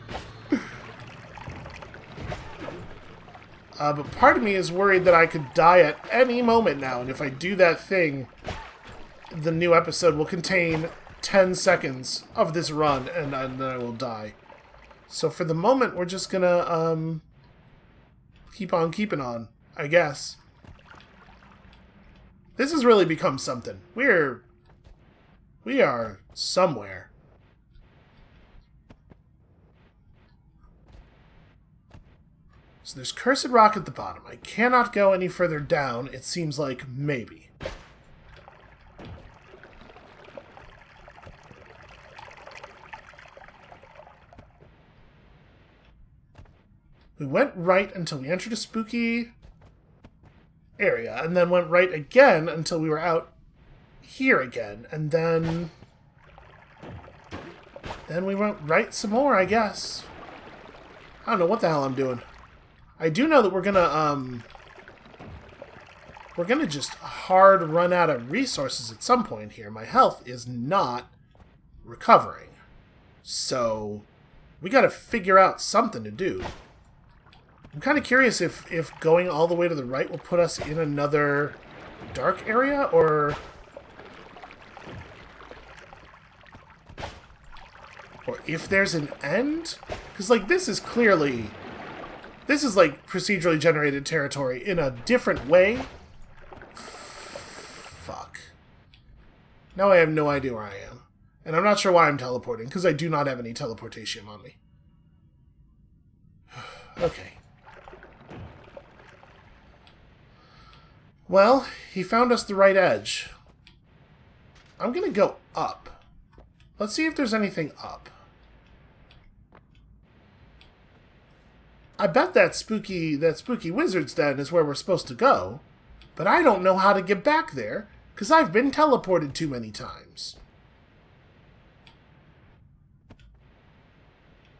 Speaker 1: But part of me is worried that I could die at any moment now, and if I do that thing, the new episode will contain 10 seconds of this run, and then I will die. So for the moment, we're just gonna, keep on keeping on, I guess. This has really become something. We are somewhere. So there's cursed rock at the bottom. I cannot go any further down. It seems like maybe. We went right until we entered a spooky area, and then went right again until we were out here again, and then we went right some more, I guess. I don't know what the hell I'm doing. I do know that we're gonna just hard run out of resources at some point here. My health is not recovering. So we gotta figure out something to do. I'm kind of curious if going all the way to the right will put us in another dark area, or if there's an end? Because, like, this is like procedurally generated territory in a different way. Fuck. Now I have no idea where I am. And I'm not sure why I'm teleporting, because I do not have any teleportation on me. Okay. Well, he found us the right edge. I'm gonna go up. Let's see if there's anything up. I bet that spooky wizard's den is where we're supposed to go, but I don't know how to get back there, because I've been teleported too many times.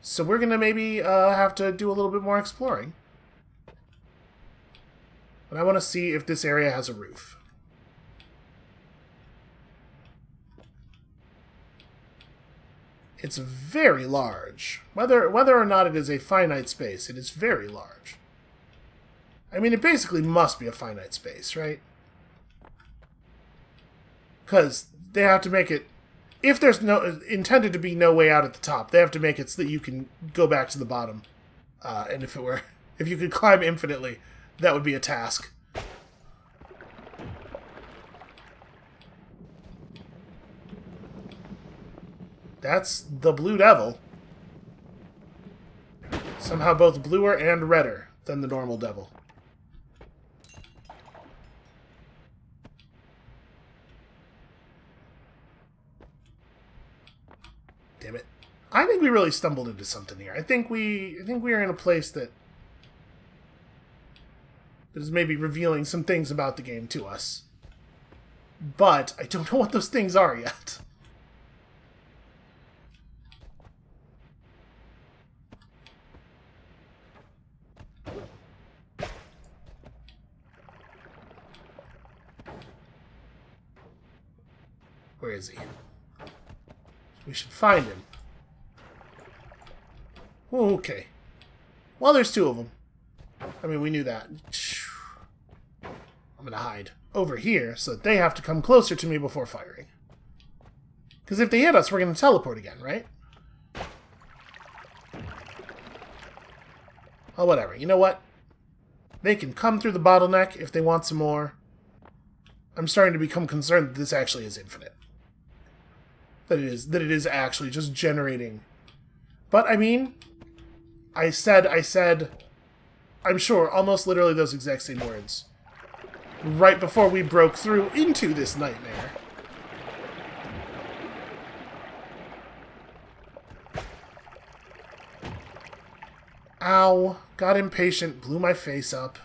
Speaker 1: So we're gonna maybe have to do a little bit more exploring. But I want to see if this area has a roof. It's very large. Whether or not it is a finite space, it is very large. I mean, it basically must be a finite space, right? Because they have to make it... If there's intended to be no way out at the top, they have to make it so that you can go back to the bottom. And if you could climb infinitely, that would be a task. That's the Blue Devil. Somehow both bluer and redder than the normal devil. Damn it. I think we really stumbled into something here. I think we are in a place that is maybe revealing some things about the game to us. But I don't know what those things are yet. Where is he? We should find him. Oh, okay. Well, there's two of them. I mean, we knew that. I'm gonna hide over here so that they have to come closer to me before firing. Because if they hit us, we're gonna teleport again, right? Oh, whatever. You know what? They can come through the bottleneck if they want some more. I'm starting to become concerned that this actually is infinite. That it is actually just generating. But, I mean, I said, I'm sure, almost literally those exact same words. Right before we broke through into this nightmare. Ow. Got impatient, blew my face up.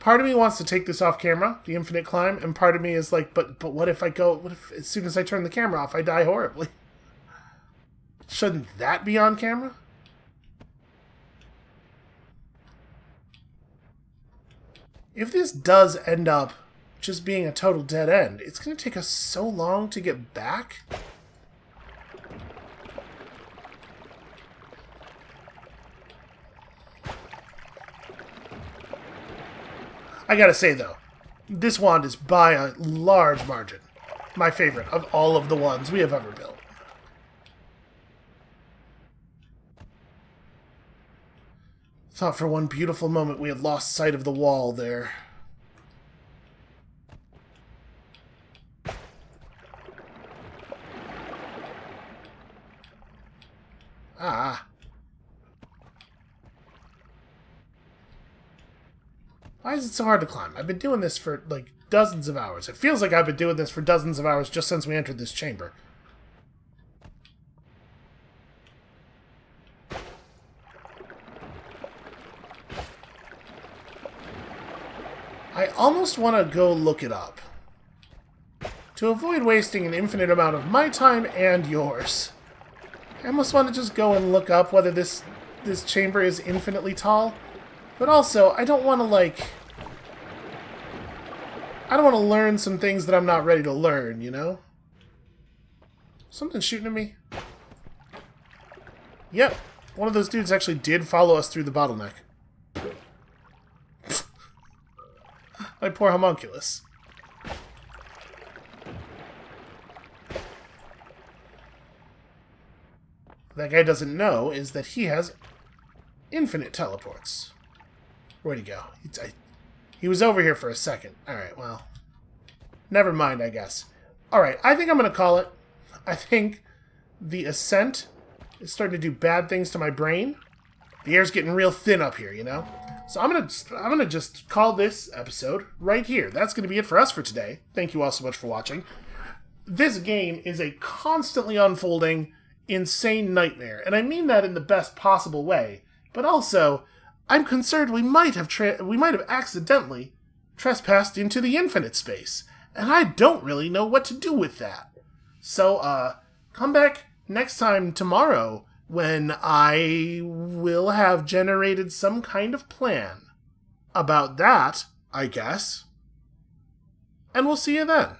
Speaker 1: Part of me wants to take this off camera, the infinite climb, and part of me is like, but what if as soon as I turn the camera off, I die horribly? Shouldn't that be on camera? If this does end up just being a total dead end, it's going to take us so long to get back. I gotta say, though, this wand is by a large margin my favorite of all of the ones we have ever built. Thought for one beautiful moment we had lost sight of the wall there. Ah. Why is it so hard to climb? I've been doing this for, like, dozens of hours. It feels like I've been doing this for dozens of hours just since we entered this chamber. I almost want to go look it up. To avoid wasting an infinite amount of my time and yours. I almost want to just go and look up whether this chamber is infinitely tall. But also, I don't want to, like... I don't want to learn some things that I'm not ready to learn, you know? Something's shooting at me. Yep. One of those dudes actually did follow us through the bottleneck. My poor homunculus. What that guy doesn't know is that he has infinite teleports. Where'd he go? He was over here for a second. Alright, well. Never mind, I guess. Alright, I think I'm going to call it. I think the ascent is starting to do bad things to my brain. The air's getting real thin up here, you know? So I'm gonna just call this episode right here. That's going to be it for us for today. Thank you all so much for watching. This game is a constantly unfolding, insane nightmare. And I mean that in the best possible way. But also... I'm concerned we might have accidentally trespassed into the infinite space, and I don't really know what to do with that. So, come back next time tomorrow when I will have generated some kind of plan about that, I guess. And we'll see you then.